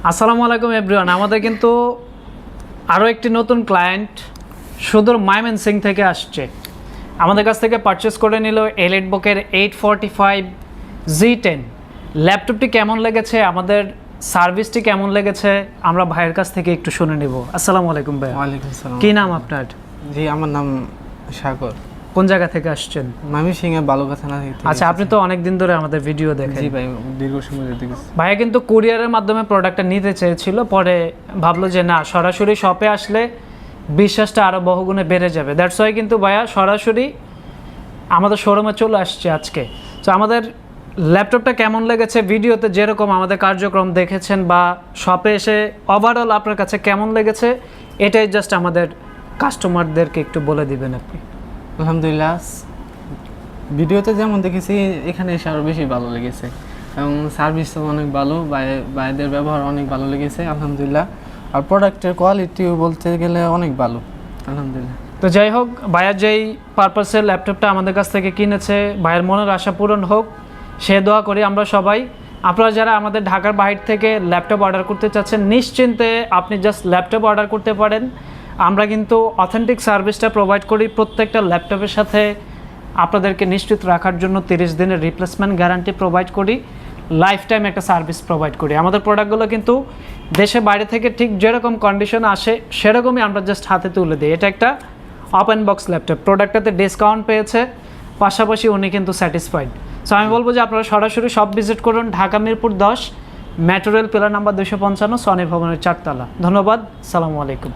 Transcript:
আসসালামু আলাইকুম এভরিওয়ান। আমাদের কিন্তু আরও একটি নতুন ক্লায়েন্ট সুদূর ময়মনসিংহ থেকে আসছে। আমাদের কাছ থেকে পারচেস করে নিল এলিটবুকের 845 Z10। ল্যাপটপটি কেমন লেগেছে, আমাদের সার্ভিসটি কেমন লেগেছে, আমরা ভাইয়ের কাছ থেকে একটু শুনে নেব। আসসালামু আলাইকুম ভাই। ওয়ালাইকুম আসসালাম। কী নাম আপনার? জি, আমার নাম সাগর। কোন জায়গা থেকে আসছেন? ময়মনসিংহে বালুকা থানা থেকে। আচ্ছা, আপনি তো অনেক দিন ধরে আমাদের ভিডিও দেখেন। জি ভাই, দীর্ঘ সময় ধরে দেখেছি। ভাইয়া কিন্তু কুরিয়ারের মাধ্যমে প্রোডাক্টটা নিতে চেয়েছিল, পরে ভাবলো যে না, সরাসরি শপে আসলে বিশ্বাসটা আরও বহুগুণে বেড়ে যাবে। দ্যাটস ওয়াই কিন্তু ভাইয়া সরাসরি আমাদের শোরুমে চলে আসছে আজকে। তো আমাদের ল্যাপটপটা কেমন লেগেছে, ভিডিওতে যেরকম আমাদের কার্যক্রম দেখেছেন বা শপে এসে ওভারঅল আপনার কাছে কেমন লেগেছে, এটাই জাস্ট আমাদের কাস্টমারদেরকে একটু বলে দিবেন আপনি। আলহামদুলিল্লাহ, ভিডিওতে যেমন দেখেছি এখানে এসে আরও বেশি ভালো লেগেছে এবং সার্ভিসও অনেক ভালো, ভাইদের ব্যবহার অনেক ভালো লেগেছে আলহামদুলিল্লাহ। আর প্রোডাক্টের কোয়ালিটিও বলতে গেলে অনেক ভালো আলহামদুলিল্লাহ। তো যাই হোক, ভাইয়ার যেই পারপাসের ল্যাপটপটা আমাদের কাছ থেকে কিনেছে, ভাইয়ের মনের আশা পূরণ হোক সে দোয়া করি আমরা সবাই। আপনারা যারা আমাদের ঢাকার বাইরে থেকে ল্যাপটপ অর্ডার করতে চাচ্ছেন, নিশ্চিন্তে আপনি জাস্ট ল্যাপটপ অর্ডার করতে পারেন। আমরা কিন্তু অথেন্টিক সার্ভিসটা প্রোভাইড করি। প্রত্যেকটা ল্যাপটপের সাথে আপনাদেরকে নিশ্চিত রাখার জন্য 30 দিনের রিপ্লেসমেন্ট গ্যারান্টি প্রোভাইড করি, লাইফ টাইম একটা সার্ভিস প্রোভাইড করি। আমাদের প্রোডাক্টগুলো কিন্তু দেশে বাইরে থেকে ঠিক যেরকম কন্ডিশন আসে সেরকমই আমরা জাস্ট হাতে তুলে দিই। এটা একটা ওপেন বক্স ল্যাপটপ, প্রোডাক্টটাতে ডিসকাউন্ট পেয়েছে, পাশাপাশি উনি কিন্তু স্যাটিসফাইড। সো আমি বলবো যে আপনারা সরাসরি শপ ভিজিট করুন, Dhaka Mirpur 10, metro rail pillar number 255, Sony ভবনের 4 তলা। ধন্যবাদ, সালামু আলাইকুম।